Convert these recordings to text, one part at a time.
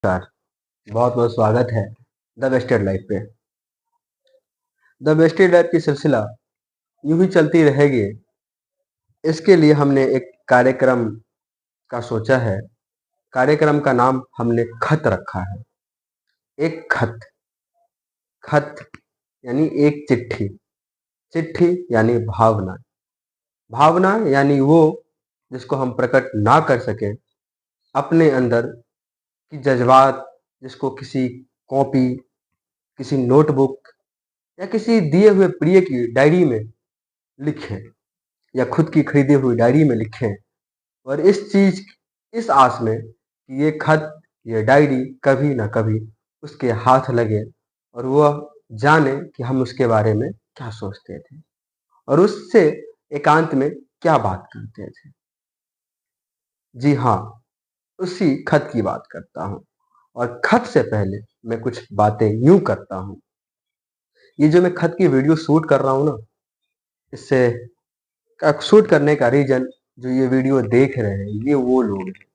नमस्कार। बहुत बहुत स्वागत है द वेस्टेड लाइफ पे। द वेस्टेड लाइफ की सिलसिला यूं ही चलती रहेगी। इसके लिए हमने एक कार्यक्रम का सोचा है। कार्यक्रम का नाम हमने खत रखा है। एक खत। खत यानी एक चिट्ठी। चिट्ठी यानी भावना। भावना यानी वो जिसको हम प्रकट ना कर सके, अपने अंदर की जज्बात, जिसको किसी कॉपी, किसी नोटबुक या किसी दिए हुए प्रिय की डायरी में लिखें, या खुद की खरीदी हुई डायरी में लिखें। और इस आस में कि ये खत, ये डायरी कभी ना कभी उसके हाथ लगे और वह जाने कि हम उसके बारे में क्या सोचते थे और उससे एकांत में क्या बात करते थे। जी हाँ, उसी खत की बात करता हूँ। और खत से पहले मैं कुछ बातें यूं करता हूँ। ये जो मैं खत की वीडियो शूट कर रहा हूँ ना, इससे शूट करने का रीजन, जो ये वीडियो देख रहे हैं ये वो लोग हैं,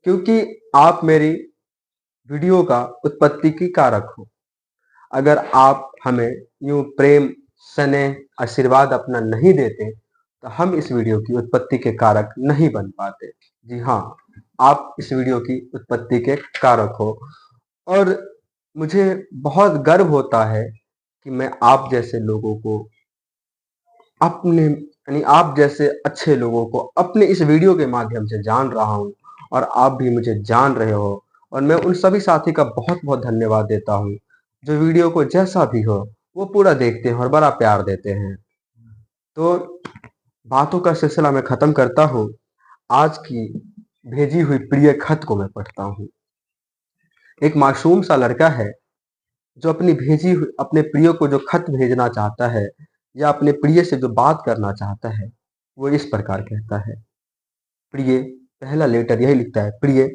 क्योंकि आप मेरी वीडियो का उत्पत्ति की कारक हो। अगर आप हमें यूं प्रेम, स्नेह, आशीर्वाद अपना नहीं देते तो हम इस वीडियो की उत्पत्ति के कारक नहीं बन पाते। जी हाँ, आप इस वीडियो की उत्पत्ति के कारक हो। और मुझे बहुत गर्व होता है कि मैं आप जैसे लोगों को अपने, यानी आप जैसे अच्छे लोगों को अपने इस वीडियो के माध्यम से जान रहा हूँ और आप भी मुझे जान रहे हो। और मैं उन सभी साथी का बहुत बहुत धन्यवाद देता हूँ जो वीडियो को जैसा भी हो वो पूरा देखते हैं और बड़ा प्यार देते हैं। तो बातों का सिलसिला मैं खत्म करता हूँ। आज की भेजी हुई प्रिय खत को मैं पढ़ता हूँ। एक मासूम सा लड़का है जो अपने प्रिय को जो खत भेजना चाहता है या अपने प्रिय से जो बात करना चाहता है, वो इस प्रकार कहता है। प्रिय, पहला लेटर यही लिखता है, प्रिय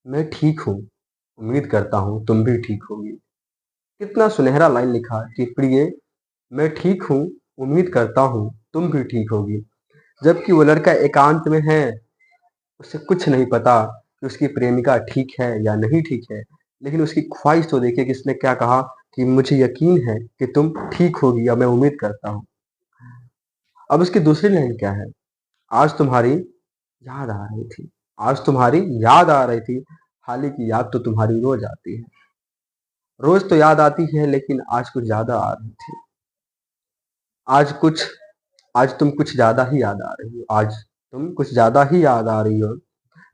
मैं ठीक हूँ, उम्मीद करता हूँ तुम भी ठीक होगी। कितना सुनहरा लाइन लिखा कि प्रिय मैं ठीक हूँ, उम्मीद करता हूँ तुम भी ठीक होगी। जबकि वो लड़का एकांत में है, उसे कुछ नहीं पता कि उसकी प्रेमिका ठीक है या नहीं ठीक है, लेकिन उसकी ख्वाहिश तो देखिए कि इसने क्या कहा कि मुझे यकीन है कि तुम ठीक होगी या मैं उम्मीद करता हूँ। अब उसकी दूसरी लाइन क्या है? आज तुम्हारी याद आ रही थी। आज तुम्हारी याद आ रही थी। हालांकि याद तो तुम्हारी रोज आती है। रोज तो याद आती है, लेकिन आज कुछ ज्यादा आ रही थी। आज कुछ आज तुम कुछ ज्यादा ही याद आ रही हो। आज तुम कुछ ज्यादा ही याद आ रही हो।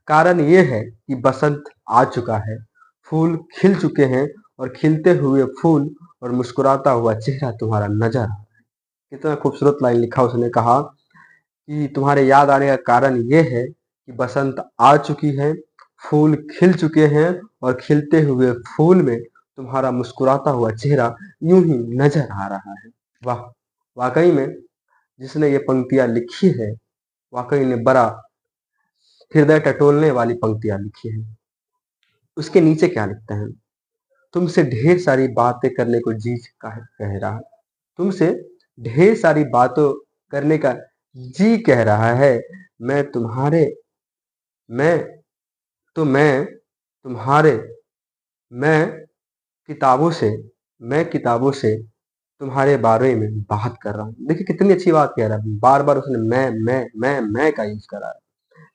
कारण ये है कि बसंत आ चुका है, फूल खिल चुके हैं और खिलते हुए फूल और मुस्कुराता हुआ चेहरा तुम्हारा नजर आ रहा है। कितना खूबसूरत लाइन लिखा उसने। कहा कि तुम्हारे याद आने का कारण ये है कि बसंत आ चुकी है, फूल खिल चुके हैं और खिलते हुए फूल में तुम्हारा मुस्कुराता हुआ चेहरा यूं ही नजर आ रहा है। वाह! वाकई में जिसने ये पंक्तियां लिखी है, वाकई ने बड़ा हृदय टटोलने वाली पंक्तियां लिखी हैं। उसके नीचे क्या लिखते हैं? तुमसे ढेर सारी बातें करने को जी कह रहा है। तुमसे ढेर सारी बातों करने का जी कह रहा है। मैं तुम्हारे मैं मैं तुम्हारे मैं किताबों से मैं किताबों से तुम्हारे बारे में बात कर रहा हूँ। देखिए कितनी अच्छी बात कह रहा है। बार बार उसने मैं का यूज करा है।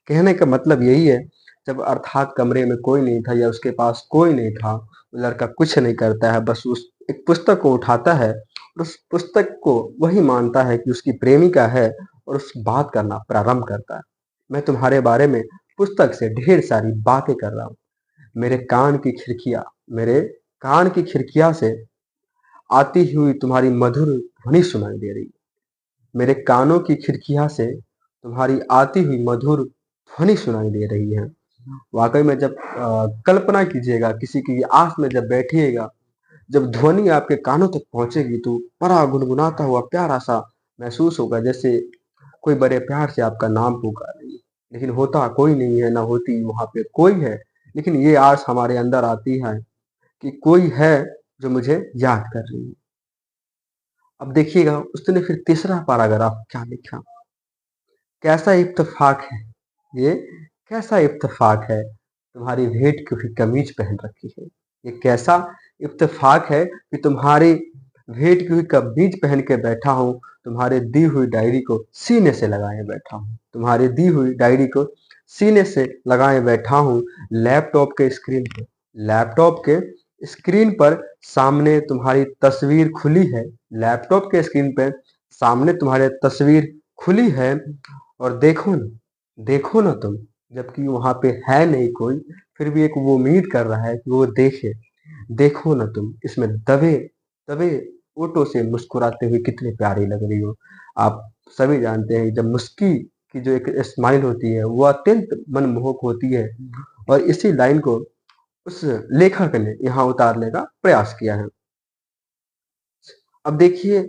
कहने का मतलब यही है, जब अर्थात कमरे में कोई नहीं था या उसके पास कोई नहीं था, वो लड़का कुछ नहीं करता है, बस उस एक पुस्तक को उठाता है और उस पुस्तक को वही मानता है कि उसकी प्रेमिका है और उस बात करना प्रारंभ करता है। मैं तुम्हारे बारे में पुस्तक से ढेर सारी बातें कर रहा हूँ। मेरे कान की खिड़कियां मेरे कान की खिड़कियां से आती हुई तुम्हारी मधुर ध्वनि सुनाई दे रही है। मेरे कानों की खिड़कियां से तुम्हारी आती हुई मधुर ध्वनि सुनाई दे रही है। वाकई में जब कल्पना कीजिएगा, किसी की आस में जब बैठिएगा, जब ध्वनि आपके कानों तक पहुंचेगी तो बड़ा गुनगुनाता हुआ प्यारा सा महसूस होगा, जैसे कोई बड़े प्यार से आपका नाम पुकार रही है। लेकिन होता कोई नहीं है, ना होती वहां पे कोई है। लेकिन ये आस हमारे अंदर आती है कि कोई है जो मुझे याद कर रही है। अब देखिएगा उसने फिर तीसरा पैराग्राफ क्या लिखा। कैसा इत्तेफाक है ये, कैसा इत्तेफाक है तुम्हारी भेंट की हुई कमीज पहन रखी है। ये कैसा इत्तेफाक है कि तुम्हारी भेंट की हुई कमीज पहन के बैठा हूँ, तुम्हारे दी हुई डायरी को सीने से लगाए बैठा हूँ, तुम्हारी दी हुई डायरी को सीने से लगाए बैठा हूँ। लैपटॉप के स्क्रीन पे लैपटॉप के स्क्रीन पर सामने तुम्हारी तस्वीर खुली है। लैपटॉप के स्क्रीन पे सामने तुम्हारे तस्वीर खुली है और देखो ना तुम, जबकि वहां पे है नहीं कोई, फिर भी एक वो उम्मीद कर रहा है कि वो देखे। देखो ना तुम, इसमें दबे दबे ओठों से मुस्कुराते हुए कितनी प्यारी लग रही हो। आप सभी जानते हैं जब मुस्की की जो एक स्माइल होती है वो अत्यंत मनमोहक होती है, और इसी लाइन को उस लेखक ने यहाँ उतारने का प्रयास किया है। अब देखिए,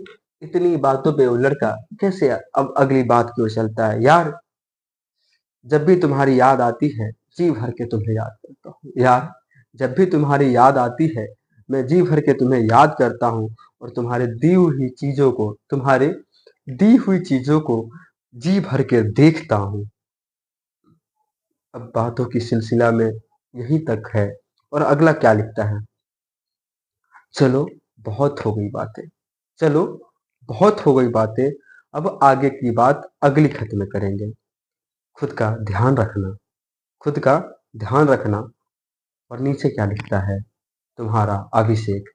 इतनी बातों पे वो लड़का कैसे अब अगली बात की ओर चलता है। यार, जब भी तुम्हारी याद आती है, जी भर के तुम्हें याद करता हूँ। यार, जब भी तुम्हारी याद आती है, मैं जी भर के तुम्हें याद करता हूँ, और तुम्हारे दी हुई चीजों को जी भर के देखता हूँ। अब बातों की सिलसिला में यहीं तक है, और अगला क्या लिखता है। चलो, बहुत हो गई बातें। चलो, बहुत हो गई बातें। अब आगे की बात अगली खत में करेंगे। खुद का ध्यान रखना, खुद का ध्यान रखना। और नीचे क्या लिखता है, तुम्हारा अभिषेक।